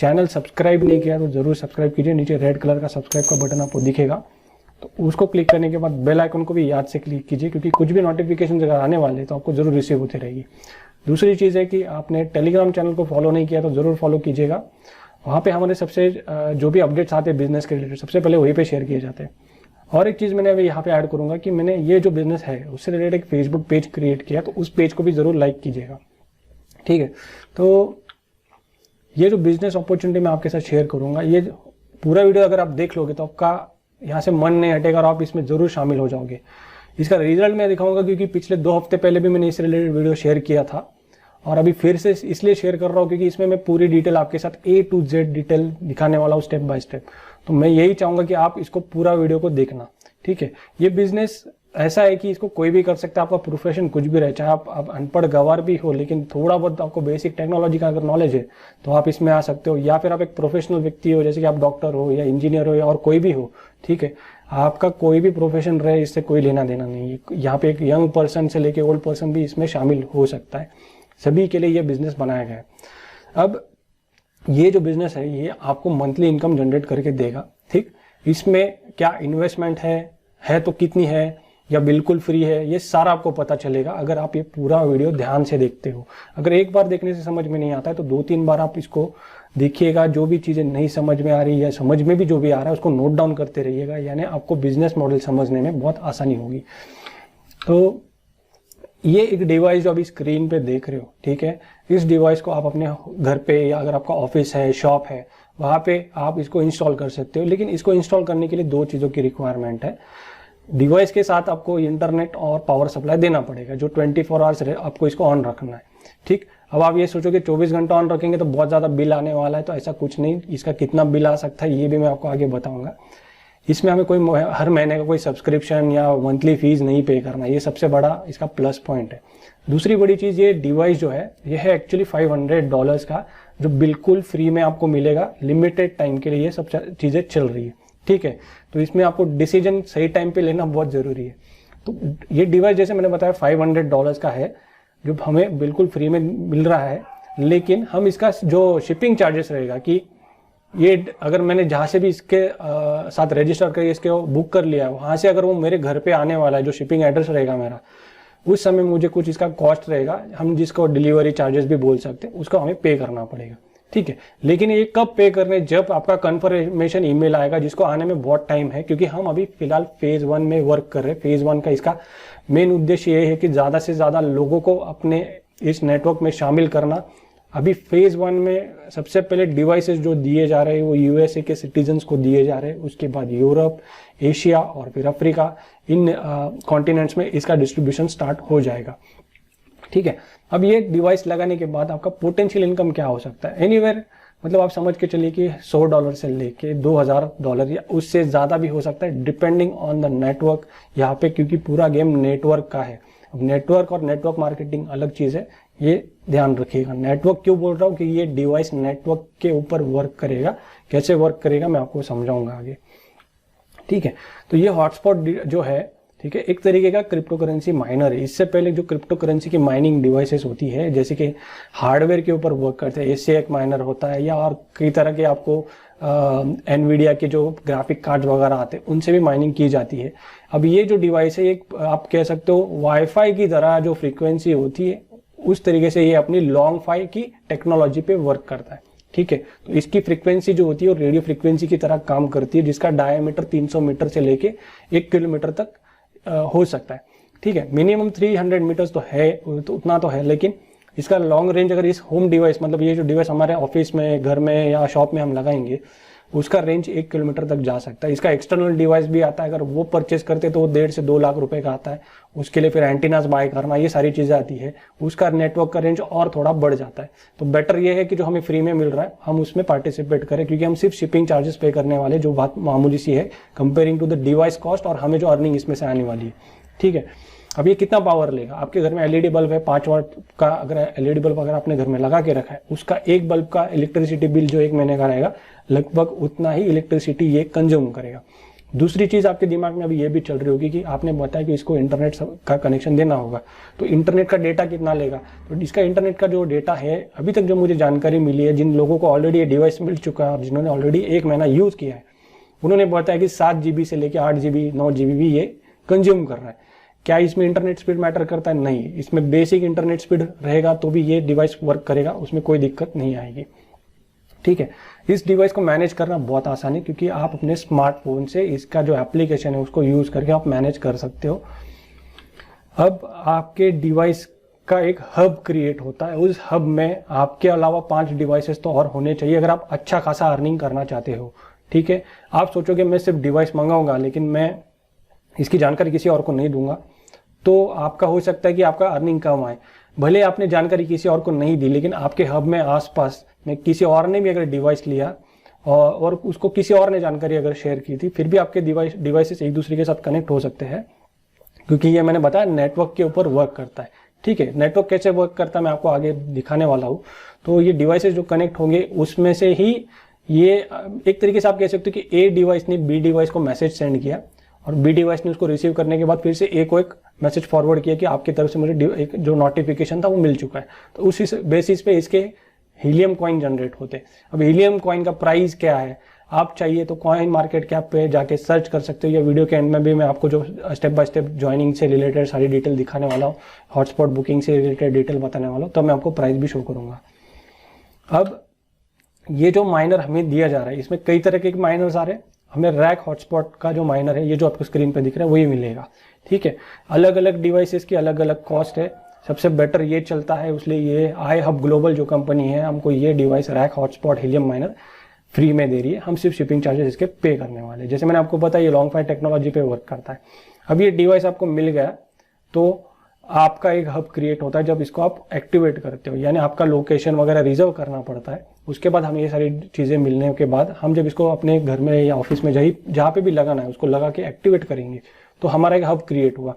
Channel subscribe नहीं किया तो जरूर सब्सक्राइब कीजिए। नीचे रेड कलर का सब्सक्राइब का बटन आपको दिखेगा, तो उसको क्लिक करने के बाद बेल आइकन को भी याद से क्लिक कीजिए, क्योंकि कुछ भी नोटिफिकेशन अगर आने वाले तो आपको जरूर रिसीव होती रहेगी। दूसरी चीज़ है कि आपने टेलीग्राम चैनल को फॉलो नहीं किया तो जरूर फॉलो कीजिएगा। वहाँ पे हमारे सबसे जो भी अपडेट्स आते हैं बिजनेस के रिलेटेड सबसे पहले वहीं पे शेयर किए जाते हैं। और एक चीज़ मैंने अभी यहाँ पे ऐड करूँगा कि मैंने ये जो बिजनेस है उससे रिलेटेड एक फेसबुक पेज क्रिएट किया, तो उस पेज को भी जरूर लाइक कीजिएगा। ठीक है, तो ये जो बिजनेस अपॉर्चुनिटी मैं आपके साथ शेयर करूँगा, ये पूरा वीडियो अगर आप देख लोगे तो आपका यहाँ से मन नहीं हटेगा और आप इसमें जरूर शामिल हो जाओगे। इसका रिजल्ट मैं दिखाऊंगा क्योंकि पिछले 2 हफ्ते पहले भी मैंने इस रिलेटेड वीडियो शेयर किया था, और अभी फिर से इसलिए शेयर कर रहा हूँ क्योंकि इसमें मैं पूरी डिटेल आपके साथ A to Z डिटेल दिखाने वाला हूँ स्टेप बाय स्टेप। तो मैं यही चाहूंगा कि आप इसको पूरा वीडियो को देखना। ठीक है, ये बिजनेस ऐसा है कि इसको कोई भी कर सकता है, आपका प्रोफेशन कुछ भी रहे, चाहे आप अनपढ़ गंवार भी हो, लेकिन थोड़ा बहुत आपको बेसिक टेक्नोलॉजी का अगर नॉलेज है तो आप इसमें आ सकते हो, या फिर आप एक प्रोफेशनल व्यक्ति हो, जैसे कि आप डॉक्टर हो या इंजीनियर हो या और कोई भी हो। ठीक है, आपका कोई भी प्रोफेशन रहे, इससे कोई लेना देना नहीं है। यहाँ पे एक यंग पर्सन से लेके ओल्ड पर्सन भी इसमें शामिल हो सकता है, सभी के लिए ये बिजनेस बनाया गया है। अब ये जो बिजनेस है ये आपको मंथली इनकम जनरेट करके देगा। ठीक, इसमें क्या इन्वेस्टमेंट है तो कितनी है या बिल्कुल फ्री है, ये सारा आपको पता चलेगा अगर आप ये पूरा वीडियो ध्यान से देखते हो। अगर एक बार देखने से समझ में नहीं आता है तो 2-3 बार आप इसको देखिएगा। जो भी चीजें नहीं समझ में आ रही है, समझ में भी जो भी आ रहा है उसको नोट डाउन करते रहिएगा, यानी आपको बिजनेस मॉडल समझने में बहुत आसानी होगी। तो ये एक डिवाइस जो अभी स्क्रीन पे देख रहे हो, ठीक है, इस डिवाइस को आप अपने घर पे या अगर आपका ऑफिस है, शॉप है, वहां पे आप इसको इंस्टॉल कर सकते हो। लेकिन इसको इंस्टॉल करने के लिए 2 चीजों की रिक्वायरमेंट है। डिवाइस के साथ आपको इंटरनेट और पावर सप्लाई देना पड़ेगा, जो 24 आवर्स आपको इसको ऑन रखना है। ठीक, अब आप ये सोचोगे 24 घंटा ऑन रखेंगे तो बहुत ज्यादा बिल आने वाला है, तो ऐसा कुछ नहीं। इसका कितना बिल आ सकता है ये भी मैं आपको आगे बताऊंगा। इसमें हमें कोई हर महीने का कोई सब्सक्रिप्शन या मंथली फीस नहीं पे करना, ये सबसे बड़ा इसका प्लस पॉइंट है। दूसरी बड़ी चीज, ये डिवाइस जो है ये है एक्चुअली $500 का, जो बिल्कुल फ्री में आपको मिलेगा। लिमिटेड टाइम के लिए ये सब चीजें चल रही है। ठीक है, तो इसमें आपको डिसीजन सही टाइम पे लेना बहुत जरूरी है। तो ये डिवाइस जैसे मैंने बताया $500 का है, जो हमें बिल्कुल फ्री में मिल रहा है। लेकिन हम इसका जो शिपिंग चार्जेस रहेगा कि ये अगर मैंने जहां से भी इसके साथ रजिस्टर करके इसके बुक कर लिया है, वहां से अगर वो मेरे घर पे आने वाला है, जो शिपिंग एड्रेस रहेगा मेरा, उस समय मुझे कुछ इसका कॉस्ट रहेगा, हम जिसको डिलीवरी चार्जेस भी बोल सकते हैं, उसको हमें पे करना पड़ेगा। ठीक है, लेकिन ये कब पे करने, जब आपका कंफर्मेशन ईमेल आएगा, जिसको आने में बहुत टाइम है, क्योंकि हम अभी फिलहाल फेज 1 में वर्क कर रहे हैं। फेज 1 का इसका मेन उद्देश्य ये है कि ज्यादा से ज्यादा लोगों को अपने इस नेटवर्क में शामिल करना। अभी फेज 1 में सबसे पहले डिवाइसेस जो दिए जा रहे हैं वो यूएसए के सिटीजन्स को दिए जा रहे हैं, उसके बाद यूरोप, एशिया और फिर अफ्रीका, इन कॉन्टिनेंट्स में इसका डिस्ट्रीब्यूशन स्टार्ट हो जाएगा। ठीक है, अब ये डिवाइस लगाने के बाद आपका पोटेंशियल इनकम क्या हो सकता है, एनीवेयर, मतलब आप समझ के चलिए कि $100 से लेके $2000 या उससे ज्यादा भी हो सकता है, डिपेंडिंग ऑन द नेटवर्क यहाँ पे, क्योंकि पूरा गेम नेटवर्क का है। अब नेटवर्क और नेटवर्क मार्केटिंग अलग चीज है, ये ध्यान रखिएगा। नेटवर्क क्यों बोल रहा हूँ कि ये डिवाइस नेटवर्क के ऊपर वर्क करेगा। कैसे वर्क करेगा मैं आपको समझाऊंगा आगे। ठीक है, तो ये हॉटस्पॉट जो है, ठीक है, एक तरीके का क्रिप्टो करेंसी माइनर है। इससे पहले जो क्रिप्टो करेंसी की माइनिंग डिवाइसेस होती है, जैसे कि हार्डवेयर के ऊपर वर्क करते हैं, इससे एक माइनर होता है, या और कई तरह के आपको एनवीडिया के जो ग्राफिक कार्ड वगैरह आते हैं उनसे भी माइनिंग की जाती है। अब ये जो डिवाइस है, एक आप कह सकते हो वाईफाई की तरह जो फ्रीक्वेंसी होती है, उस तरीके से ये अपनी लॉन्ग फाई की टेक्नोलॉजी पे वर्क करता है। ठीक है, तो इसकी फ्रीक्वेंसी जो होती है वो रेडियो फ्रीक्वेंसी की तरह काम करती है, जिसका डायमीटर 300 मीटर से लेके 1 किलोमीटर तक हो सकता है। ठीक है, मिनिमम 300 मीटर्स तो है, तो उतना तो है, लेकिन इसका लॉन्ग रेंज अगर इस होम डिवाइस, मतलब ये जो डिवाइस हमारे ऑफिस में, घर में या शॉप में हम लगाएंगे, उसका रेंज 1 किलोमीटर तक जा सकता है। इसका एक्सटर्नल डिवाइस भी आता है, अगर वो परचेस करते तो वो 1.5 से 2 लाख रुपए का आता है। उसके लिए फिर एंटीनास बाय करना, ये सारी चीजें आती है, उसका नेटवर्क का रेंज और थोड़ा बढ़ जाता है। तो बेटर ये है कि जो हमें फ्री में मिल रहा है हम उसमें पार्टिसिपेट करें, क्योंकि हम सिर्फ शिपिंग चार्जेस पे करने वाले, जो बात मामूली सी है comparing to the device cost, और हमें जो अर्निंग इसमें से आने वाली है। ठीक है, अब ये कितना पावर लेगा? आपके घर में एलईडी बल्ब है 5 वाट का, अगर एलईडी बल्ब अगर आपने घर में लगा के रखा है, उसका एक बल्ब का इलेक्ट्रिसिटी बिल जो 1 महीने का रहेगा, लगभग उतना ही इलेक्ट्रिसिटी ये कंज्यूम करेगा। दूसरी चीज़ आपके दिमाग में अभी ये भी चल रही होगी कि आपने बताया कि इसको इंटरनेट का कनेक्शन देना होगा, तो इंटरनेट का डेटा कितना लेगा। तो इसका इंटरनेट का जो डेटा है, अभी तक जो मुझे जानकारी मिली है, जिन लोगों को ऑलरेडी ये डिवाइस मिल चुका है और जिन्होंने ऑलरेडी 1 महीना यूज़ किया है, उन्होंने बताया कि 7 GB से लेकर 8 GB 9 GB भी ये कंज्यूम कर रहा है। क्या इसमें इंटरनेट स्पीड मैटर करता है? नहीं, इसमें बेसिक इंटरनेट स्पीड रहेगा तो भी ये डिवाइस वर्क करेगा, उसमें कोई दिक्कत नहीं आएगी। ठीक है, इस डिवाइस को मैनेज करना बहुत आसान है, क्योंकि आप अपने स्मार्टफोन से इसका जो एप्लीकेशन है उसको यूज करके आप मैनेज कर सकते हो। अब आपके डिवाइस का एक हब क्रिएट होता है, उस हब में आपके अलावा 5 डिवाइसेस तो और होने चाहिए अगर आप अच्छा खासा अर्निंग करना चाहते हो। ठीक है, आप सोचोगे मैं सिर्फ डिवाइस मंगाऊंगा लेकिन मैं इसकी जानकारी किसी और को नहीं दूंगा, तो आपका हो सकता है कि आपका अर्निंग कम आए। भले आपने जानकारी किसी और को नहीं दी, लेकिन आपके हब में आसपास में किसी और ने भी अगर डिवाइस लिया और उसको किसी और ने जानकारी अगर शेयर की थी, फिर भी आपके डिवाइसेस एक दूसरे के साथ कनेक्ट हो सकते हैं, क्योंकि ये मैंने बताया नेटवर्क के ऊपर वर्क करता है। ठीक है, नेटवर्क कैसे वर्क करता है मैं आपको आगे दिखाने वाला हूँ। तो ये डिवाइसेस जो कनेक्ट होंगे उसमें से ही ये एक तरीके से आप कह सकते हो कि ए डिवाइस ने बी डिवाइस को मैसेज सेंड किया और बी डिवाइस ने उसको रिसीव करने के बाद फिर से ए को एक मैसेज फॉरवर्ड किया कि आपकी तरफ से मुझे एक जो नोटिफिकेशन था वो मिल चुका है। तो उसी बेसिस पे इसके हीलियम कॉइन जनरेट होते हैं। अब हीलियम कॉइन का प्राइस क्या है, आप चाहिए तो कॉइन मार्केट कैप पे जाके सर्च कर सकते हो, या वीडियो के एंड में भी मैं आपको जो स्टेप बाय स्टेप ज्वाइनिंग से रिलेटेड सारी डिटेल दिखाने वाला हूँ, हॉटस्पॉट बुकिंग से रिलेटेड डिटेल बताने वाला हूँ, तब मैं आपको प्राइस भी शो करूंगा। अब ये जो माइनर हमें दिया जा रहा है, इसमें कई तरह के माइनर्स आ रहे हैं। हमें रैक हॉटस्पॉट का जो माइनर है, ये जो आपको स्क्रीन पे दिख रहा है वही मिलेगा। ठीक है, अलग अलग डिवाइसेस की अलग अलग कॉस्ट है। सबसे बेटर ये चलता है, इसलिए ये आई हब ग्लोबल जो कंपनी है हमको ये device rack hotspot helium minor free में दे रही है। हम सिर्फ शिपिंग चार्जेस इसके पे करने वाले। जैसे मैंने आपको बताया ये लॉन्ग फाइट टेक्नोलॉजी पे वर्क करता है। अब ये डिवाइस आपको मिल गया तो आपका एक हब क्रिएट होता है जब इसको आप एक्टिवेट करते हो, यानी आपका लोकेशन वगैरह रिजर्व करना पड़ता है। उसके बाद हम ये सारी चीज़ें मिलने के बाद हम जब इसको अपने घर में या ऑफिस में जहाँ पे भी लगाना है उसको लगा के एक्टिवेट करेंगे तो हमारा एक हब क्रिएट हुआ।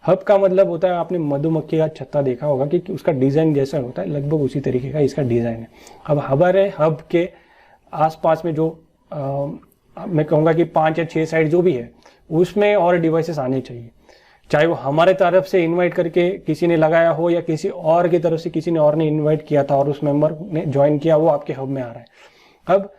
हब का मतलब होता है, आपने मधुमक्खी का छत्ता देखा होगा कि उसका डिज़ाइन जैसा होता है, लगभग उसी तरीके का इसका डिज़ाइन है। अब हमारे हब के आसपास में जो मैं कहूँगा कि 5 या 6 साइड जो भी है उसमें और डिवाइसेस आने चाहिए, चाहे वो हमारे तरफ से इनवाइट करके किसी ने लगाया हो या किसी और की तरफ से किसी ने और ने इनवाइट किया था और उस मेंबर ने ज्वाइन किया, वो आपके हब में आ रहा है। अब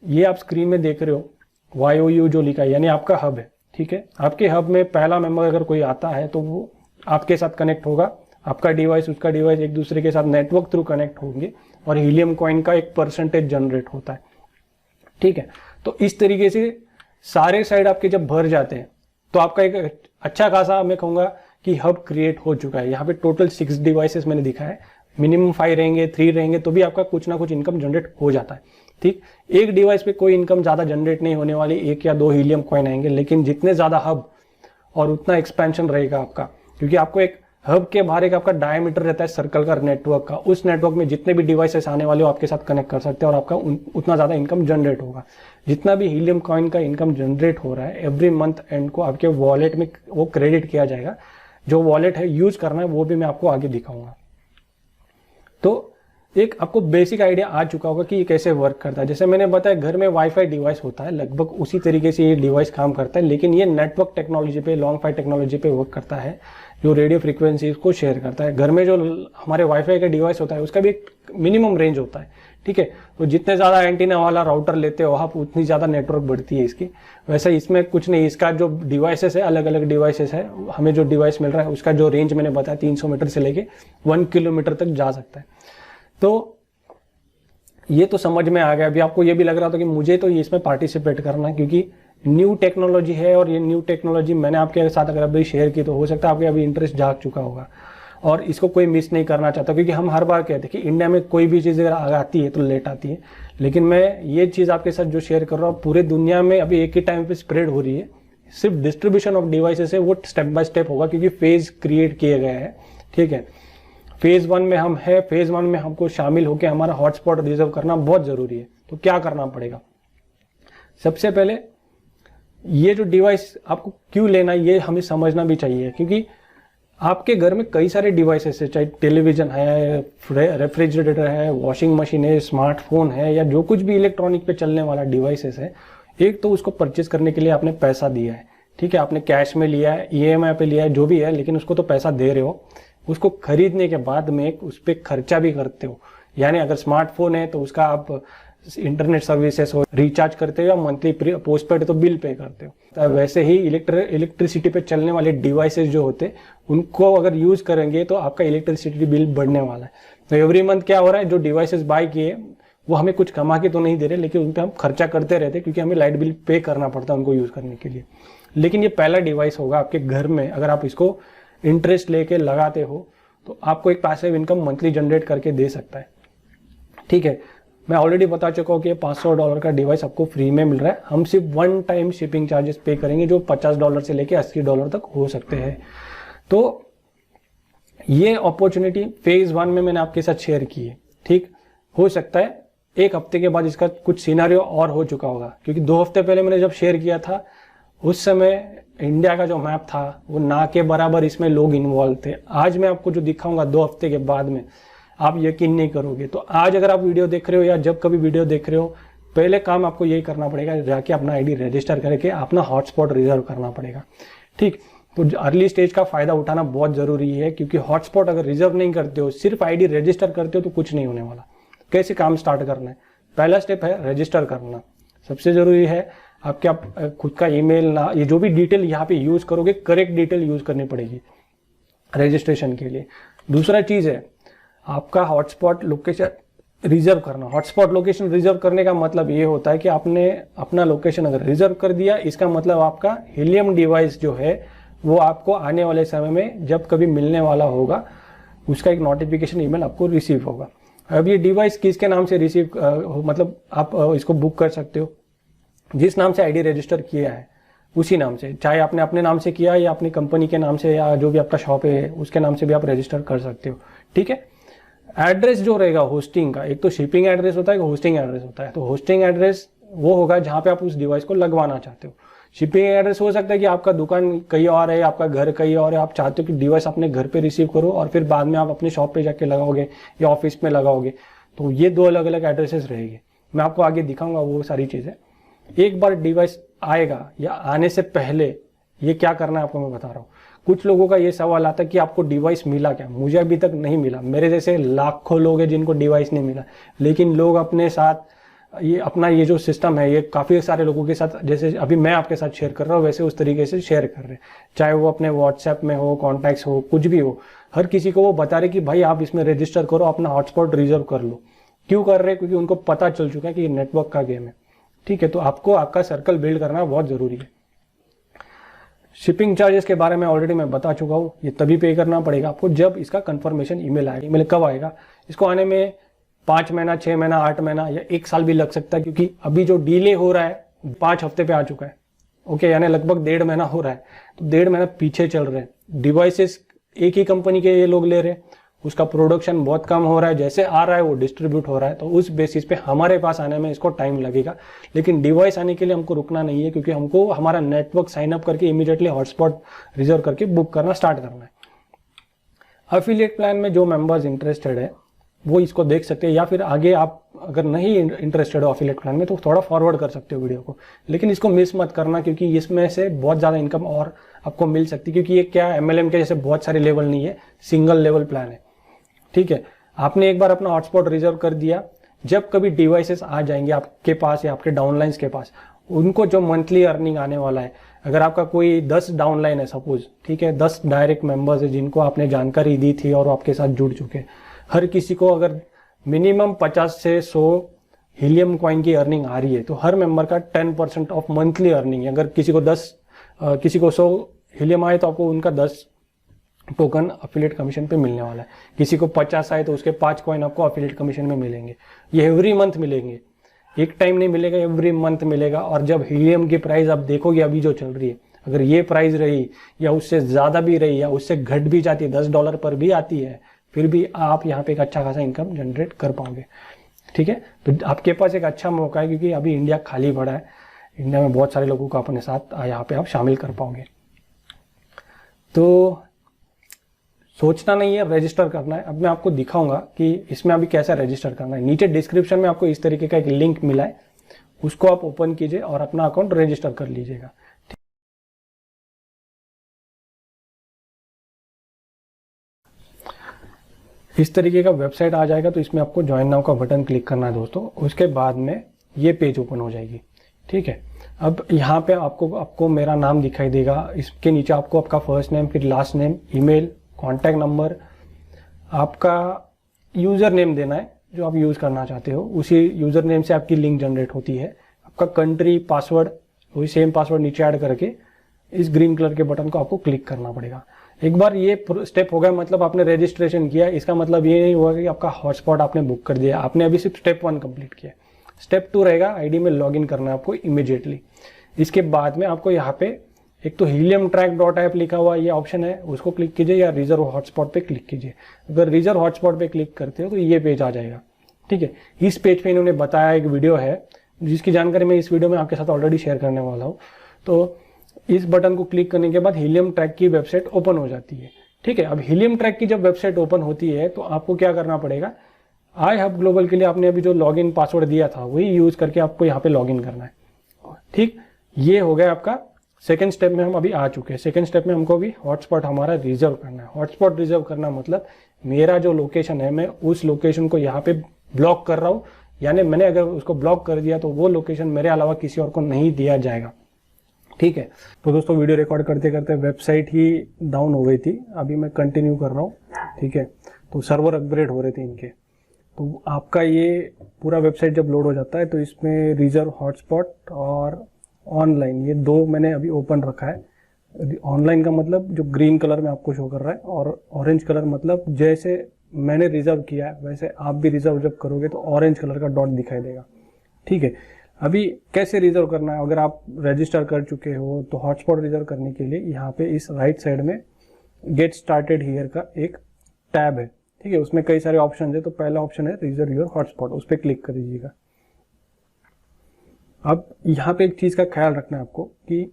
ये आप स्क्रीन में देख रहे हो YOU जो लिखा है, यानी आपका हब है। ठीक है, आपके हब में पहला मेंबर अगर कोई आता है तो वो आपके साथ कनेक्ट होगा, आपका डिवाइस उसका डिवाइस एक दूसरे के साथ नेटवर्क थ्रू कनेक्ट होंगे और हीलियम कॉइन का एक परसेंटेज जनरेट होता है। ठीक है, तो इस तरीके से सारे साइड आपके जब भर जाते हैं तो आपका एक अच्छा खासा मैं कहूँगा कि हब क्रिएट हो चुका है। यहाँ पे टोटल 6 डिवाइसेस मैंने दिखा है, मिनिमम 5 रहेंगे 3 रहेंगे तो भी आपका कुछ ना कुछ इनकम जनरेट हो जाता है। ठीक, एक डिवाइस पे कोई इनकम ज़्यादा जनरेट नहीं होने वाली, 1 या 2 हीलियम कॉइन आएंगे, लेकिन जितने ज़्यादा हब और उतना एक्सपेंशन रहेगा आपका, क्योंकि आपको एक हब के बाहर एक आपका डायमीटर रहता है सर्कल का नेटवर्क का, उस नेटवर्क में जितने भी डिवाइसेस आने वाले हो आपके साथ कनेक्ट कर सकते हैं और आपका उतना ज़्यादा इनकम जनरेट होगा। जितना भी हीलियम कॉइन का इनकम जनरेट हो रहा है एवरी मंथ एंड को आपके वॉलेट में वो क्रेडिट किया जाएगा। जो वॉलेट है यूज करना है वो भी मैं आपको आगे दिखाऊंगा। तो एक आपको बेसिक आइडिया आ चुका होगा कि ये कैसे वर्क करता है। जैसे मैंने बताया घर में वाईफाई डिवाइस होता है, लगभग उसी तरीके से ये डिवाइस काम करता है, लेकिन ये नेटवर्क टेक्नोलॉजी पे, लॉन्ग फाइट टेक्नोलॉजी पे वर्क करता है, जो रेडियो फ्रीक्वेंसीज को शेयर करता है। घर में जो हमारे वाईफाई का डिवाइस होता है उसका भी एक मिनिमम रेंज होता है। ठीक है, तो जितने ज़्यादा एंटीना वाला राउटर लेते हो आप उतनी ज़्यादा नेटवर्क बढ़ती है इसकी। वैसे इसमें कुछ नहीं, इसका जो डिवाइसेस है अलग अलग डिवाइसेस है, हमें जो डिवाइस मिल रहा है उसका जो रेंज मैंने बताया 300 मीटर से लेके 1 किलोमीटर तक जा सकता है। तो ये तो समझ में आ गया। अभी आपको ये भी लग रहा था कि मुझे तो इसमें पार्टिसिपेट करना है क्योंकि न्यू टेक्नोलॉजी है और ये न्यू टेक्नोलॉजी मैंने आपके साथ अगर अभी शेयर की तो हो सकता है आपके अभी इंटरेस्ट जाग चुका होगा और इसको कोई मिस नहीं करना चाहता, क्योंकि हम हर बार कहते हैं कि इंडिया में कोई भी चीज़ अगर आती है तो लेट आती है, लेकिन मैं ये चीज़ आपके साथ जो शेयर कर रहा हूँ पूरे दुनिया में अभी एक ही टाइम पे स्प्रेड हो रही है। सिर्फ डिस्ट्रीब्यूशन ऑफ डिवाइसेस है वो स्टेप बाय स्टेप होगा क्योंकि फेज क्रिएट किए गए हैं। ठीक है, फेज 1 में हम है, फेज 1 में हमको शामिल होकर हमारा हॉटस्पॉट रिजर्व करना बहुत जरूरी है। तो क्या करना पड़ेगा, सबसे पहले ये जो डिवाइस आपको क्यों लेना है ये हमें समझना भी चाहिए, क्योंकि आपके घर में कई सारे डिवाइसेस है, चाहे टेलीविजन है, रेफ्रिजरेटर है, वॉशिंग मशीन है, स्मार्टफोन है या जो कुछ भी इलेक्ट्रॉनिक पे चलने वाला डिवाइसेस है, एक तो उसको परचेज करने के लिए आपने पैसा दिया है, ठीक है, आपने कैश में लिया है, EMI पे लिया है, जो भी है, लेकिन उसको तो पैसा दे रहे हो। उसको खरीदने के बाद में उस पर खर्चा भी करते हो, यानी अगर स्मार्टफोन है तो उसका आप इंटरनेट सर्विसेज हो रिचार्ज करते हो, या मंथली पोस्टपेड तो बिल पे करते हो। तो वैसे ही इलेक्ट्रिसिटी पे चलने वाले डिवाइसेस जो होते हैं उनको अगर यूज करेंगे तो आपका इलेक्ट्रिसिटी बिल बढ़ने वाला है। तो एवरी मंथ क्या हो रहा है, जो डिवाइसेस बाय किए वो हमें कुछ कमा के तो नहीं दे रहे, लेकिन उन पर हम खर्चा करते रहते हैं, क्योंकि हमें लाइट बिल पे करना पड़ता है उनको यूज करने के लिए। लेकिन ये पहला डिवाइस होगा आपके घर में, अगर आप इसको इंटरेस्ट लेके लगाते हो तो आपको एक पैसिव इनकम मंथली जनरेट करके दे सकता है, ठीक है। मैं ऑलरेडी बता चुका हूँ कि $500 का डिवाइस आपको फ्री में मिल रहा है। हम सिर्फ वन टाइम शिपिंग चार्जेस पे करेंगे, जो $50 से लेके $80 तक हो सकते हैं। तो ये अपॉर्चुनिटी फेज 1 में मैंने आपके साथ शेयर की है, ठीक। हो सकता है एक हफ्ते के बाद इसका कुछ सिनेरियो और हो चुका होगा, क्योंकि 2 हफ्ते पहले मैंने जब शेयर किया था उस समय इंडिया का जो मैप था वो ना के बराबर इसमें लोग इन्वॉल्व थे। आज मैं आपको जो दिखाऊंगा 2 हफ्ते के बाद में, आप यकीन नहीं करोगे। तो आज अगर आप वीडियो देख रहे हो या जब कभी वीडियो देख रहे हो, पहले काम आपको यही करना पड़ेगा, जाके अपना आईडी रजिस्टर करके अपना हॉटस्पॉट रिजर्व करना पड़ेगा, ठीक। तो अर्ली स्टेज का फायदा उठाना बहुत जरूरी है, क्योंकि हॉटस्पॉट अगर रिजर्व नहीं करते हो, सिर्फ आईडी रजिस्टर करते हो तो कुछ नहीं होने वाला। कैसे काम स्टार्ट करना है, पहला स्टेप है रजिस्टर करना। सबसे जरूरी है आपके आप खुद का ईमेल ना, ये जो भी डिटेल यहाँ पे यूज करोगे करेक्ट डिटेल यूज करनी पड़ेगी रजिस्ट्रेशन के लिए। दूसरा चीज है आपका हॉटस्पॉट लोकेशन रिजर्व करना। हॉटस्पॉट लोकेशन रिजर्व करने का मतलब ये होता है कि आपने अपना लोकेशन अगर रिजर्व कर दिया, इसका मतलब आपका हीलियम डिवाइस जो है वो आपको आने वाले समय में जब कभी मिलने वाला होगा उसका एक नोटिफिकेशन ईमेल आपको रिसीव होगा। अब ये डिवाइस किसके नाम से रिसीव मतलब आप इसको बुक कर सकते हो, जिस नाम से आईडी रजिस्टर किया है उसी नाम से, चाहे आपने अपने नाम से किया या अपनी कंपनी के नाम से या जो भी आपका शॉप है उसके नाम से भी आप रजिस्टर कर सकते हो, ठीक है। एड्रेस जो रहेगा होस्टिंग का, एक तो शिपिंग एड्रेस होता है, एक होस्टिंग एड्रेस होता है। तो होस्टिंग एड्रेस वो होगा जहां पे आप उस डिवाइस को लगवाना चाहते हो। शिपिंग एड्रेस हो सकता है कि आपका दुकान कहीं और है, आपका घर कहीं और है, आप चाहते हो कि डिवाइस अपने घर पे रिसीव करो और फिर बाद में आप अपने शॉप पे जाके लगाओगे या ऑफिस में लगाओगे। तो ये 2 अलग अलग एड्रेसेस रहेंगे, मैं आपको आगे दिखाऊंगा वो सारी चीजें। एक बार डिवाइस आएगा या आने से पहले ये क्या करना है आपको मैं बता रहा हूँ। कुछ लोगों का ये सवाल आता है कि आपको डिवाइस मिला क्या? मुझे अभी तक नहीं मिला। मेरे जैसे लाखों लोग हैं जिनको डिवाइस नहीं मिला, लेकिन लोग अपने साथ ये अपना ये जो सिस्टम है ये काफी सारे लोगों के साथ, जैसे अभी मैं आपके साथ शेयर कर रहा हूँ वैसे उस तरीके से शेयर कर रहे हैं, चाहे वो अपने व्हाट्सएप में हो, कॉन्टैक्ट्स हो, कुछ भी हो, हर किसी को वो बता रहे कि भाई आप इसमें रजिस्टर करो, अपना हॉटस्पॉट रिजर्व कर लो। क्यों कर रहे हैं? क्योंकि उनको पता चल चुका है कि ये नेटवर्क का गेम है, ठीक है। तो आपको आपका सर्कल बिल्ड करना बहुत जरूरी है। शिपिंग चार्जेस के बारे में ऑलरेडी मैं बता चुका हूँ, ये तभी पे करना पड़ेगा आपको जब इसका कंफर्मेशन ईमेल आएगा। ईमेल कब आएगा? इसको आने में 5 महीना, 6 महीना, 8 महीना या 1 साल भी लग सकता है, क्योंकि अभी जो डिले हो रहा है 5 हफ्ते पे आ चुका है, ओके, यानी लगभग 1.5 महीना हो रहा है। तो 1.5 महीना पीछे चल रहे हैं। डिवाइसेस एक ही कंपनी के ये लोग ले रहे हैं, उसका प्रोडक्शन बहुत कम हो रहा है, जैसे आ रहा है वो डिस्ट्रीब्यूट हो रहा है, तो उस बेसिस पे हमारे पास आने में इसको टाइम लगेगा। लेकिन डिवाइस आने के लिए हमको रुकना नहीं है, क्योंकि हमको हमारा नेटवर्क साइन अप करके इमीडिएटली हॉटस्पॉट रिजर्व करके बुक करना स्टार्ट करना है। अफिलिएट प्लान में जो मेंबर्स इंटरेस्टेड है वो इसको देख सकते हैं, या फिर आगे आप अगर नहीं इंटरेस्टेड हो अफिलिएट प्लान में तो थोड़ा फॉरवर्ड कर सकते हो वीडियो को, लेकिन इसको मिस मत करना, क्योंकि इसमें से बहुत ज़्यादा इनकम और आपको मिल सकती है। क्योंकि ये क्या MLM के जैसे बहुत सारे लेवल नहीं है, सिंगल लेवल प्लान है, ठीक है। आपने एक बार अपना हॉटस्पॉट रिजर्व कर दिया, जब कभी डिवाइसेस आ जाएंगे आपके पास या आपके डाउनलाइंस के पास, उनको जो मंथली अर्निंग आने वाला है, अगर आपका कोई 10 डाउनलाइन है सपोज, ठीक है, 10 डायरेक्ट मेंबर्स है जिनको आपने जानकारी दी थी और वो आपके साथ जुड़ चुके हैं, हर किसी को अगर मिनिमम 50 से 100 हीलियम कॉइन की अर्निंग आ रही है, तो हर मेंबर का 10% ऑफ मंथली अर्निंग है। अगर किसी को 100 हीलियम आए तो आपको उनका 10 टोकन अफिलिएट कमीशन पे मिलने वाला है। किसी को 50 आए तो उसके 5 कॉइन आपको अफिलिएट कमीशन में मिलेंगे। ये एवरी मंथ मिलेंगे, एक टाइम नहीं मिलेगा, एवरी मंथ मिलेगा। और जब हीलियम की प्राइस आप देखोगे अभी जो चल रही है, अगर ये प्राइस रही या उससे ज्यादा भी रही या उससे घट भी जाती है, $10 पर भी आती है, फिर भी आप यहाँ पे एक अच्छा खासा इनकम जनरेट कर पाओगे, ठीक है। तो आपके पास एक अच्छा मौका है, क्योंकि अभी इंडिया खाली पड़ा है, इंडिया में बहुत सारे लोगों को अपने साथ यहाँ पे आप शामिल कर पाओगे। तो सोचना नहीं है, रजिस्टर करना है। अब मैं आपको दिखाऊंगा कि इसमें अभी कैसे रजिस्टर करना है। नीचे डिस्क्रिप्शन में आपको इस तरीके का एक लिंक मिला है, उसको आप ओपन कीजिए और अपना अकाउंट रजिस्टर कर लीजिएगा। इस तरीके का वेबसाइट आ जाएगा, तो इसमें आपको ज्वाइन नाउ का बटन क्लिक करना है दोस्तों। उसके बाद में ये पेज ओपन हो जाएगी, ठीक है। अब यहाँ पे आपको मेरा नाम दिखाई देगा, इसके नीचे आपको आपका फर्स्ट नेम, फिर last name, email, contact number, आपका यूजर नेम देना है जो आप यूज करना चाहते हो। उसी यूजर नेम से आपकी लिंक जनरेट होती है। आपका कंट्री, पासवर्ड, वही सेम पासवर्ड नीचे ऐड करके इस ग्रीन कलर के बटन को आपको क्लिक करना पड़ेगा। एक बार ये स्टेप हो गया, मतलब आपने रजिस्ट्रेशन किया, इसका मतलब ये नहीं हुआ कि आपका हॉटस्पॉट आपने बुक कर दिया। आपने अभी सिर्फ स्टेप 1 कंप्लीट किया। स्टेप 2 रहेगा, आईडी में लॉगिन करना है आपको इमीडिएटली। इसके बाद में आपको यहाँ पे एक तो heliumtrack.app लिखा हुआ ये ऑप्शन है, उसको क्लिक कीजिए, या रिजर्व हॉटस्पॉट पे क्लिक कीजिए। अगर रिजर्व हॉटस्पॉट पे क्लिक करते हो तो ये पेज आ जाएगा, ठीक है। इस पेज पे इन्होंने बताया, एक वीडियो है जिसकी जानकारी मैं इस वीडियो में आपके साथ ऑलरेडी शेयर करने वाला हूँ। तो इस बटन को क्लिक करने के बाद HeliumTrack की वेबसाइट ओपन हो जाती है, ठीक है। अब HeliumTrack की जब वेबसाइट ओपन होती है तो आपको क्या करना पड़ेगा, iHub Global के लिए आपने अभी जो लॉगिन पासवर्ड दिया था वही यूज करके आपको यहाँ पे लॉगिन करना है, ठीक। ये हो गया आपका सेकेंड स्टेप में हम अभी आ चुके हैं। सेकेंड स्टेप में हमको अभी हॉटस्पॉट हमारा रिजर्व करना है। हॉटस्पॉट रिजर्व करना मतलब मेरा जो लोकेशन है, मैं उस लोकेशन को यहाँ पे ब्लॉक कर रहा हूँ, यानी मैंने अगर उसको ब्लॉक कर दिया तो वो लोकेशन मेरे अलावा किसी और को नहीं दिया जाएगा, ठीक है। तो दोस्तों वीडियो रिकॉर्ड करते करते वेबसाइट ही डाउन हो गई थी, अभी मैं कंटिन्यू कर रहा हूँ, ठीक है। तो सर्वर अपग्रेड हो रहे थे इनके। तो आपका ये पूरा वेबसाइट जब लोड हो जाता है तो इसमें रिजर्व, हॉटस्पॉट और ऑनलाइन, ये 2 मैंने अभी ओपन रखा है। ऑनलाइन का मतलब जो ग्रीन कलर में आपको शो कर रहा है, और ऑरेंज कलर मतलब जैसे मैंने रिजर्व किया है वैसे आप भी रिजर्व जब करोगे तो ऑरेंज कलर का डॉट दिखाई देगा, ठीक है। अभी कैसे रिजर्व करना है, अगर आप रजिस्टर कर चुके हो तो हॉटस्पॉट रिजर्व करने के लिए यहाँ पे इस राइट साइड में गेट स्टार्टेड हियर का एक टैब है, ठीक है। उसमें कई सारे ऑप्शन है। तो पहला ऑप्शन है रिजर्व योर हॉटस्पॉट, उस पर क्लिक कर दीजिएगा। अब यहाँ पे एक चीज का ख्याल रखना है आपको कि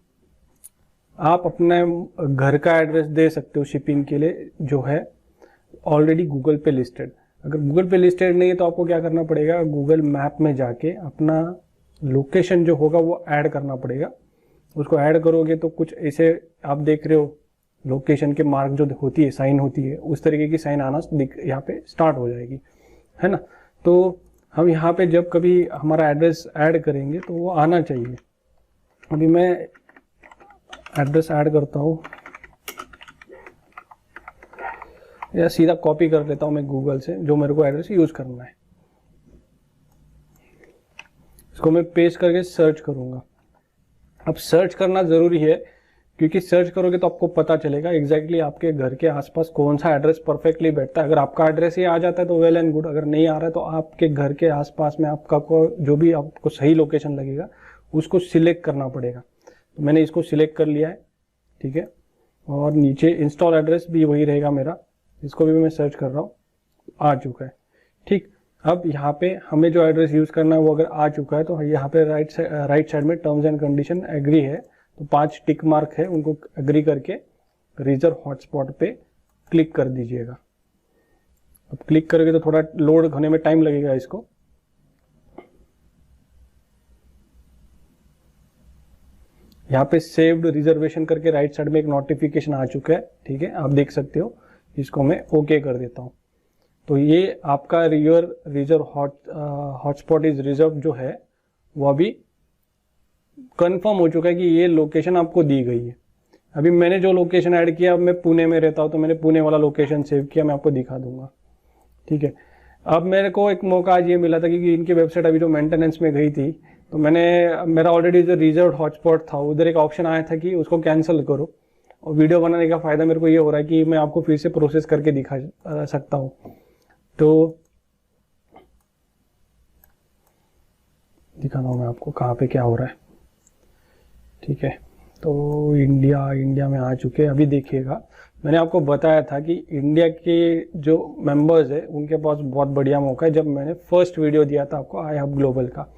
आप अपने घर का एड्रेस दे सकते हो शिपिंग के लिए, जो है ऑलरेडी गूगल पे लिस्टेड। अगर गूगल पे लिस्टेड नहीं है तो आपको क्या करना पड़ेगा, गूगल मैप में जाके अपना लोकेशन जो होगा वो ऐड करना पड़ेगा। उसको ऐड करोगे तो कुछ ऐसे आप देख रहे हो लोकेशन के मार्क जो होती है, साइन होती है, उस तरीके की साइन आना यहाँ पे स्टार्ट हो जाएगी, है ना। तो हम यहाँ पे जब कभी हमारा एड्रेस ऐड करेंगे तो वो आना चाहिए। अभी मैं एड्रेस ऐड करता हूँ, या सीधा कॉपी कर लेता हूँ मैं गूगल से जो मेरे को एड्रेस यूज करना है। इसको मैं पेस्ट करके सर्च करूंगा। अब सर्च करना जरूरी है, क्योंकि सर्च करोगे तो आपको पता चलेगा एग्जैक्टली आपके घर के आसपास कौन सा एड्रेस परफेक्टली बैठता है। अगर आपका एड्रेस ही आ जाता है तो वेल एंड गुड, अगर नहीं आ रहा है तो आपके घर के आसपास में आपका जो भी आपको सही लोकेशन लगेगा उसको सिलेक्ट करना पड़ेगा। तो मैंने इसको सिलेक्ट कर लिया है, ठीक है। और नीचे इंस्टॉल एड्रेस भी वही रहेगा मेरा, इसको भी मैं सर्च कर रहा हूँ, आ चुका है, ठीक। अब यहाँ पे हमें जो एड्रेस यूज करना है वो अगर आ चुका है तो यहाँ पे राइट साइड में टर्म्स एंड कंडीशन एग्री है, तो 5 टिक मार्क है, उनको एग्री करके रिजर्व हॉटस्पॉट पे क्लिक कर दीजिएगा। अब क्लिक करोगे तो थोड़ा लोड होने में टाइम लगेगा इसको। यहाँ पे सेव्ड रिजर्वेशन करके राइट साइड में एक नोटिफिकेशन आ चुका है, ठीक है, आप देख सकते हो। इसको मैं ओके कर देता हूँ। तो ये आपका रिजर्व हॉटस्पॉट इज रिजर्व जो है वो अभी कंफर्म हो चुका है कि ये लोकेशन आपको दी गई है। अभी मैंने जो लोकेशन ऐड किया, अब मैं पुणे में रहता हूँ तो मैंने पुणे वाला लोकेशन सेव किया, मैं आपको दिखा दूंगा, ठीक है। अब मेरे को एक मौका आज ये मिला था क्योंकि इनकी वेबसाइट अभी जो मेंटेनेंस में गई थी, तो मेरा ऑलरेडी जो रिजर्व हॉटस्पॉट था उधर एक ऑप्शन आया था कि उसको कैंसिल करो। और वीडियो बनाने का फायदा मेरे को ये हो रहा है कि मैं आपको फिर से प्रोसेस करके दिखा सकता हूँ। तो दिखाता हूँ मैं आपको कहाँ पे क्या हो रहा है, ठीक है। तो इंडिया में आ चुके हैं। अभी देखिएगा, मैंने आपको बताया था कि इंडिया के जो मेंबर्स है उनके पास बहुत बढ़िया मौका है। जब मैंने फर्स्ट वीडियो दिया था आपको iHub ग्लोबल का,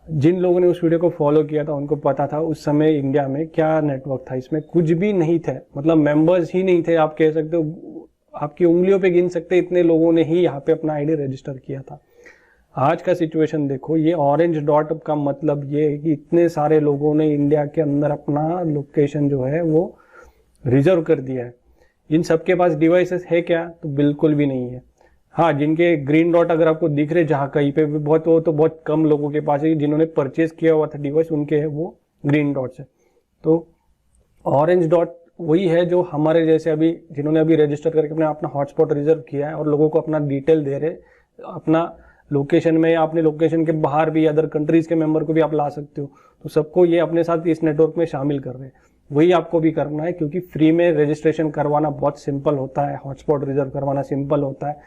जिन लोगों ने उस वीडियो को फॉलो किया था उनको पता था उस समय इंडिया में क्या नेटवर्क था। इसमें कुछ भी नहीं थे, मतलब मेंबर्स ही नहीं थे, आप कह सकते हो। आपकी उंगलियों पे गिन सकते इतने लोगों ने ही यहाँ पे अपना आईडी रजिस्टर किया था। आज का सिचुएशन देखो, ये ऑरेंज डॉट का मतलब ये है कि इतने सारे लोगों ने इंडिया के अंदर अपना लोकेशन जो है वो रिजर्व कर दिया है। इन सबके पास डिवाइसेस है क्या? तो बिल्कुल भी नहीं है। हाँ, जिनके ग्रीन डॉट अगर आपको दिख रहे जहाँ कहीं पे भी, बहुत वो तो बहुत कम लोगों के पास है। जिन्होंने परचेज किया हुआ था डिवाइस, उनके है वो ग्रीन डॉट्स है। तो ऑरेंज डॉट वही है जो हमारे जैसे अभी जिन्होंने अभी रजिस्टर करके अपना हॉटस्पॉट रिजर्व किया है और लोगों को अपना डिटेल दे रहे, अपना लोकेशन में या अपने लोकेशन के बाहर भी अदर कंट्रीज के मेंबर को भी आप ला सकते हो। तो सबको ये अपने साथ इस नेटवर्क में शामिल कर रहे हैं। वही आपको भी करना है, क्योंकि फ्री में रजिस्ट्रेशन करवाना बहुत सिंपल होता है, हॉटस्पॉट रिजर्व करवाना सिंपल होता है।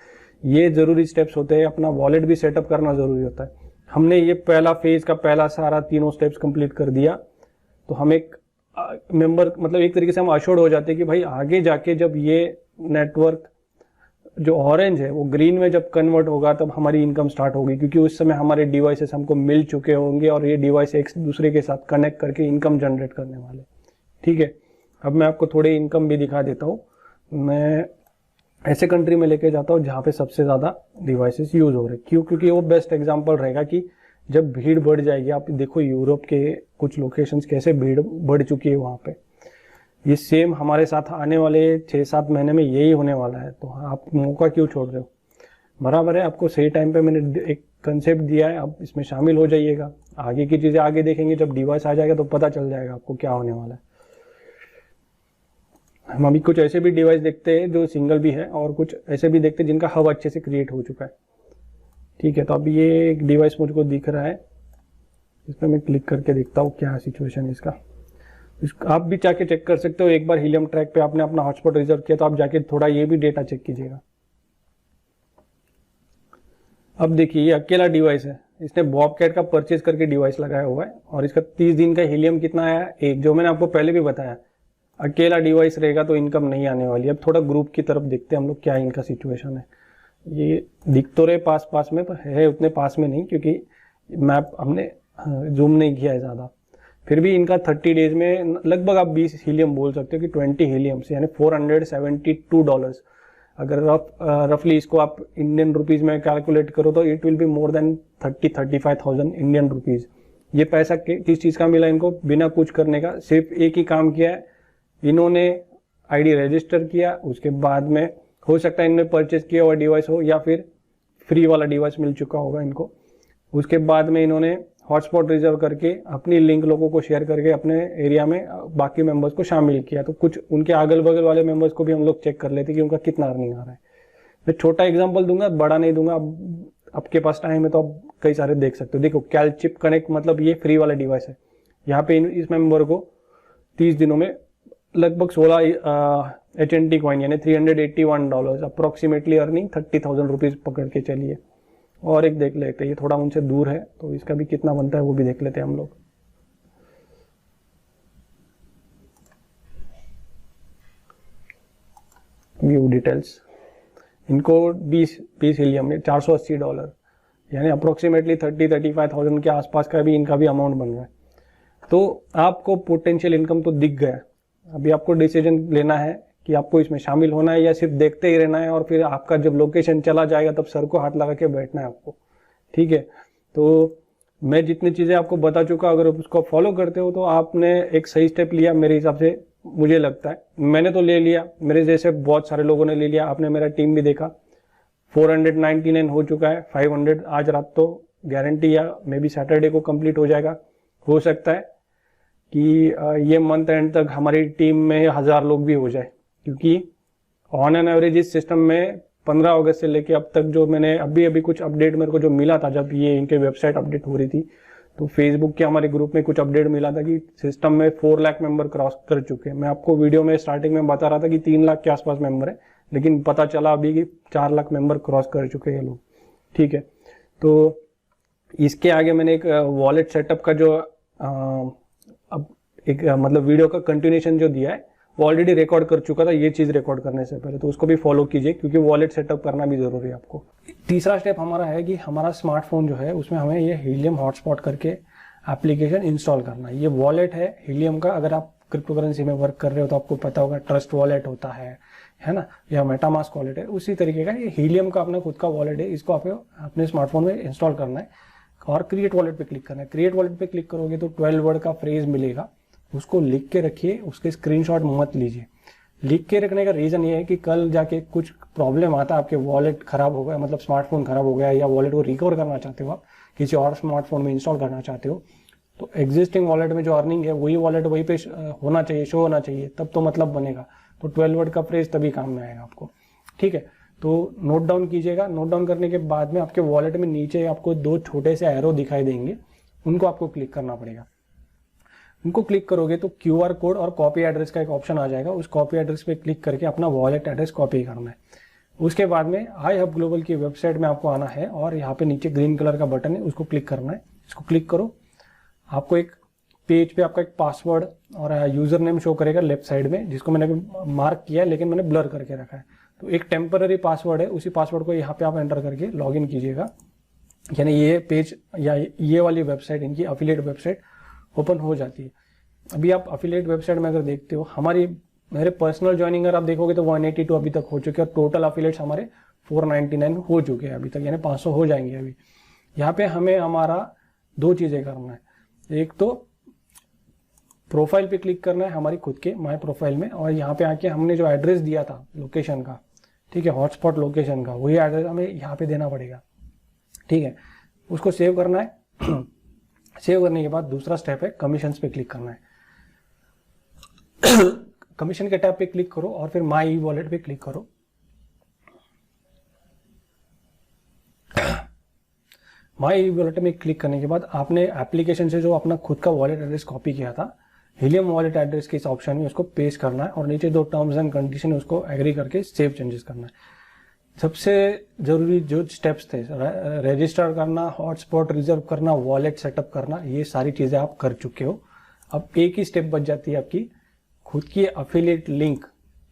ये जरूरी स्टेप्स होते हैं। अपना वॉलेट भी सेटअप करना जरूरी होता है। हमने ये पहला फेज का पहला सारा तीनों स्टेप्स कंप्लीट कर दिया, तो हम एक मेंबर मतलब एक तरीके से हम अश्योर्ड हो जाते हैं कि भाई आगे जाके जब ये नेटवर्क जो ऑरेंज है वो ग्रीन में जब कन्वर्ट होगा तब हमारी इनकम स्टार्ट होगी, क्योंकि उस समय हमारे डिवाइसेस हमको मिल चुके होंगे और ये डिवाइस एक दूसरे के साथ कनेक्ट करके इनकम जनरेट करने वाले। ठीक है, अब मैं आपको थोड़े इनकम भी दिखा देता हूँ। मैं ऐसे कंट्री में लेके जाता हूँ जहाँ पे सबसे ज़्यादा डिवाइसेस यूज हो रहे। क्यों? क्योंकि वो बेस्ट एग्जांपल रहेगा कि जब भीड़ बढ़ जाएगी, आप देखो यूरोप के कुछ लोकेशंस कैसे भीड़ बढ़ चुकी है वहाँ पे। ये सेम हमारे साथ आने वाले 6-7 महीने में यही होने वाला है। तो आप मौका क्यों छोड़ रहे हो? बराबर है, आपको सही टाइम पे मैंने एक कंसेप्ट दिया है, आप इसमें शामिल हो जाइएगा। आगे की चीज़ें आगे देखेंगे, जब डिवाइस आ जाएगा तो पता चल जाएगा आपको क्या होने वाला है। हम अभी कुछ ऐसे भी डिवाइस देखते हैं जो सिंगल भी है और कुछ ऐसे भी देखते हैं जिनका हब अच्छे से क्रिएट हो चुका है। ठीक है, तो अभी ये एक डिवाइस मुझको दिख रहा है, इस पर मैं क्लिक करके देखता हूँ क्या सिचुएशन है इसका। आप भी जाके चेक कर सकते हो। एक बार हीलियम ट्रैक पे आपने अपना हॉटस्पॉट रिजर्व किया तो आप जाके थोड़ा ये भी डेटा चेक कीजिएगा। अब देखिए, ये अकेला डिवाइस है, इसने बॉबकैट का परचेज करके डिवाइस लगाया हुआ है और इसका 30 दिन का हीलियम कितना आया? एक, जो मैंने आपको पहले भी बताया, अकेला डिवाइस रहेगा तो इनकम नहीं आने वाली। अब थोड़ा ग्रुप की तरफ देखते हैं हम लोग क्या इनका सिचुएशन है। ये दिख तो रहे पास पास में, पर है उतने पास में नहीं, क्योंकि मैप हमने जूम नहीं किया है ज़्यादा। फिर भी इनका 30 डेज में लगभग आप 20 हीलियम बोल सकते हो कि 20 हीलियम्स यानी $472। अगर रफली इसको आप इंडियन रुपीज़ में कैलकुलेट करो तो it will be more than 30-35,000 Indian rupees. ये पैसा किस चीज़ का मिला इनको? बिना कुछ करने का, सिर्फ एक ही काम किया है, इन्होंने आईडी रजिस्टर किया, उसके बाद में हो सकता है इन्होंने परचेज किया हुआ डिवाइस हो या फिर फ्री वाला डिवाइस मिल चुका होगा इनको। उसके बाद में इन्होंने हॉटस्पॉट रिजर्व करके अपनी लिंक लोगों को शेयर करके अपने एरिया में बाकी मेंबर्स को शामिल किया। तो कुछ उनके अगल बगल वाले मेंबर्स को भी हम लोग चेक कर लेते कि उनका कितना अर्निंग आ रहा है। मैं छोटा एग्जांपल दूंगा, बड़ा नहीं दूंगा। आपके पास टाइम है तो आप कई सारे देख सकते हो। देखो, कैलचिप कनेक्ट मतलब ये फ्री वाला डिवाइस है। यहाँ पे इस मेंबर को 30 दिनों में लगभग 16 HNT कॉइन यानी $381 अप्रोक्सीमेटली अर्निंग 30,000 रुपीज पकड़ के चलिए। और एक देख लेते हैं, ये थोड़ा उनसे दूर है तो इसका भी कितना बनता है वो भी देख लेते हैं हम लोग। व्यू डिटेल्स, इनको 20 हीलियम में $480 यानी अप्रोक्सीमेटली 30-35,000 के आसपास का भी इनका भी अमाउंट बन रहा है। तो आपको पोटेंशियल इनकम तो दिख गया। अभी आपको डिसीजन लेना है कि आपको इसमें शामिल होना है या सिर्फ देखते ही रहना है और फिर आपका जब लोकेशन चला जाएगा तब सर को हाथ लगा के बैठना है आपको। ठीक है, तो मैं जितनी चीज़ें आपको बता चुका, अगर आप उसको फॉलो करते हो तो आपने एक सही स्टेप लिया मेरे हिसाब से, मुझे लगता है। मैंने तो ले लिया, मेरे जैसे बहुत सारे लोगों ने ले लिया। आपने मेरा टीम भी देखा, 499 हो चुका है, 500 आज रात तो गारंटी या मे बी सैटरडे को कंप्लीट हो जाएगा। हो सकता है कि ये मंथ एंड तक हमारी टीम में 1000 लोग भी हो जाए, क्योंकि ऑन एन एवरेज इस सिस्टम में 15 अगस्त से लेके अब तक जो मैंने अभी कुछ अपडेट मेरे को जो मिला था, जब ये इनके वेबसाइट अपडेट हो रही थी तो फेसबुक के हमारे ग्रुप में कुछ अपडेट मिला था कि सिस्टम में 4 लाख मेंबर क्रॉस कर चुके हैं। मैं आपको वीडियो में स्टार्टिंग में बता रहा था कि 3 लाख के आसपास मेंबर है, लेकिन पता चला अभी कि 4 लाख मेंबर क्रॉस कर चुके हैं लोग। ठीक है, तो इसके आगे मैंने एक वॉलेट सेटअप का जो अब एक मतलब वीडियो का कंटिन्यूएशन जो दिया है वो ऑलरेडी रिकॉर्ड कर चुका था, ये चीज रिकॉर्ड करने से पहले, तो उसको भी फॉलो कीजिए क्योंकि वॉलेट सेटअप करना भी जरूरी है आपको। तीसरा स्टेप हमारा है कि हमारा स्मार्टफोन जो है उसमें हमें ये हीलियम हॉटस्पॉट करके एप्लीकेशन इंस्टॉल करना है। ये वॉलेट है हीलियम का। अगर आप क्रिप्टो करेंसी में वर्क कर रहे हो तो आपको पता होगा ट्रस्ट वॉलेट होता है है ना, या मेटामास्क वॉलेट है, उसी तरीके का ये हीलियम का अपना खुद का वॉलेट है। इसको आपको अपने स्मार्टफोन में इंस्टॉल करना है और क्रिएट वॉलेट पे क्लिक करना है। क्रिएट वॉलेट पे क्लिक करोगे तो 12 वर्ड का फ्रेज मिलेगा, उसको लिख के रखिए, उसके स्क्रीनशॉट मत लीजिए। लिख के रखने का रीजन ये है कि कल जाके कुछ प्रॉब्लम आता है, आपके वॉलेट खराब हो गया, मतलब स्मार्टफोन खराब हो गया, या वॉलेट को रिकवर करना चाहते हो, आप किसी और स्मार्टफोन में इंस्टॉल करना चाहते हो, तो एग्जिस्टिंग वॉलेट में जो अर्निंग है वही वॉलेट वही पे होना चाहिए, शो होना चाहिए, तब तो मतलब बनेगा। तो 12 वर्ड का फ्रेज तभी काम में आएगा आपको, ठीक है। तो नोट डाउन कीजिएगा। नोट डाउन करने के बाद में आपके वॉलेट में नीचे आपको 2 छोटे से एरो दिखाई देंगे, उनको आपको क्लिक करना पड़ेगा। उनको क्लिक करोगे तो QR कोड और कॉपी एड्रेस का एक ऑप्शन आ जाएगा, उस कॉपी एड्रेस पे क्लिक करके अपना वॉलेट एड्रेस कॉपी करना है। उसके बाद में iHub ग्लोबल की वेबसाइट में आपको आना है और यहाँ पे नीचे ग्रीन कलर का बटन है, उसको क्लिक करना है। इसको क्लिक करो, आपको एक पेज पे आपका एक पासवर्ड और यूजर नेम शो करेगा लेफ्ट साइड में, जिसको मैंने मार्क किया है लेकिन मैंने ब्लर करके रखा है। तो एक टेम्पररी पासवर्ड है, उसी पासवर्ड को यहाँ पे आप एंटर करके लॉग इन कीजिएगा। यानी ये पेज या ये वाली वेबसाइट, इनकी अफिलिएट वेबसाइट ओपन हो जाती है। अभी आप अफिलिएट वेबसाइट में अगर देखते हो, मेरे पर्सनल ज्वाइनिंग अगर आप देखोगे तो 182 अभी तक हो चुके हैं और टोटल अफिलिएट्स हमारे 499 हो चुके हैं अभी तक, यानी 500 हो जाएंगे अभी। यहाँ पे हमें हमारा 2 चीजें करना है। एक तो प्रोफाइल पे क्लिक करना है हमारी खुद के माय प्रोफाइल में, और यहाँ पे आके हमने जो एड्रेस दिया था लोकेशन का, ठीक है, हॉटस्पॉट लोकेशन का, वही एड्रेस हमें यहाँ पे देना पड़ेगा, ठीक है। उसको सेव करना है। सेव करने के बाद दूसरा स्टेप है कमीशंस पे क्लिक करना है। कमीशन के टैब पे क्लिक करो और फिर माई वॉलेट पे क्लिक करो। माई वॉलेट में क्लिक करने के बाद आपने एप्लीकेशन से जो अपना खुद का वॉलेट एड्रेस कॉपी किया था हीलियम वॉलेट एड्रेस के इस ऑप्शन में, उसको पेस्ट करना है और नीचे 2 टर्म्स एंड कंडीशन उसको एग्री करके सेव चेंजेस करना है। सबसे जरूरी जो स्टेप्स थे, रजिस्टर करना, हॉटस्पॉट रिजर्व करना, वॉलेट सेटअप करना, ये सारी चीजें आप कर चुके हो। अब एक ही स्टेप बच जाती है आपकी खुद की अफिलिएट लिंक,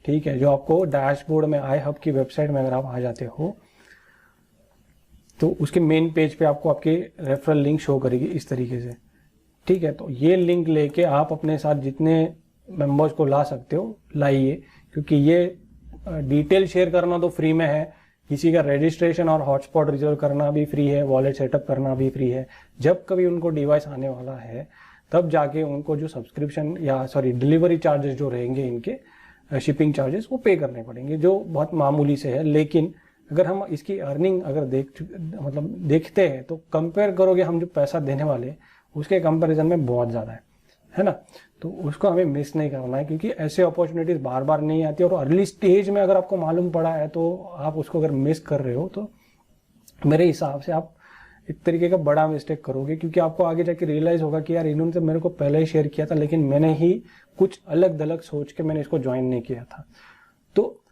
ठीक है, जो आपको डैशबोर्ड में iHub की वेबसाइट में अगर आप आ जाते हो तो उसके मेन पेज पे आपको आपके रेफरल लिंक शो करेगी इस तरीके से, ठीक है। तो ये लिंक लेके आप अपने साथ जितने मेंबर्स को ला सकते हो लाइए, क्योंकि ये डिटेल शेयर करना तो फ्री में है, किसी का रजिस्ट्रेशन और हॉटस्पॉट रिजर्व करना भी फ्री है, वॉलेट सेटअप करना भी फ्री है। जब कभी उनको डिवाइस आने वाला है तब जाके उनको जो सब्सक्रिप्शन या डिलीवरी चार्जेस जो रहेंगे, इनके शिपिंग चार्जेस वो पे करने पड़ेंगे, जो बहुत मामूली से है। लेकिन अगर हम इसकी अर्निंग अगर देखते हैं तो कंपेयर करोगे हम जो पैसा देने वाले उसके कंपैरिजन में बहुत ज़्यादा है ना। तो उसको हमें मिस नहीं करना है, क्योंकि ऐसे अपॉर्चुनिटीज बार बार नहीं आती, और अर्ली स्टेज में अगर आपको मालूम पड़ा है तो आप उसको अगर मिस कर रहे हो तो मेरे हिसाब से आप एक तरीके का बड़ा मिस्टेक करोगे, क्योंकि आपको आगे जाके रियलाइज होगा कि यार इन्होंने तो मेरे को पहले ही शेयर किया था, लेकिन मैंने ही कुछ अलग दलग सोच के मैंने इसको ज्वाइन नहीं किया था। तो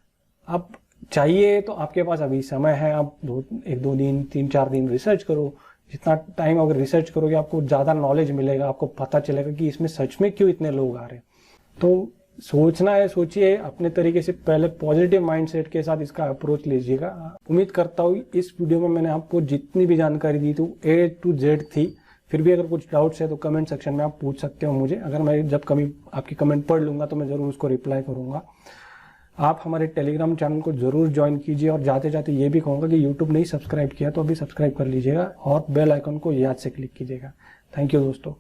आप चाहिए तो आपके पास अभी समय है, आप 1-2 दिन 3-4 दिन रिसर्च करो। जितना टाइम अगर रिसर्च करोगे आपको ज़्यादा नॉलेज मिलेगा, आपको पता चलेगा कि इसमें सच में क्यों इतने लोग आ रहे हैं। तो सोचना है, सोचिए अपने तरीके से, पहले पॉजिटिव माइंडसेट के साथ इसका अप्रोच लीजिएगा। उम्मीद करता हूँ इस वीडियो में मैंने आपको जितनी भी जानकारी दी तो A to Z थी। फिर भी अगर कुछ डाउट्स है तो कमेंट सेक्शन में आप पूछ सकते हो मुझे, अगर मैं जब कभी आपकी कमेंट पढ़ लूंगा तो मैं ज़रूर उसको रिप्लाई करूंगा। आप हमारे टेलीग्राम चैनल को जरूर ज्वाइन कीजिए, और जाते जाते ये भी कहूँगा कि यूट्यूब नहीं सब्सक्राइब किया तो अभी सब्सक्राइब कर लीजिएगा और बेल आइकन को याद से क्लिक कीजिएगा। थैंक यू दोस्तों।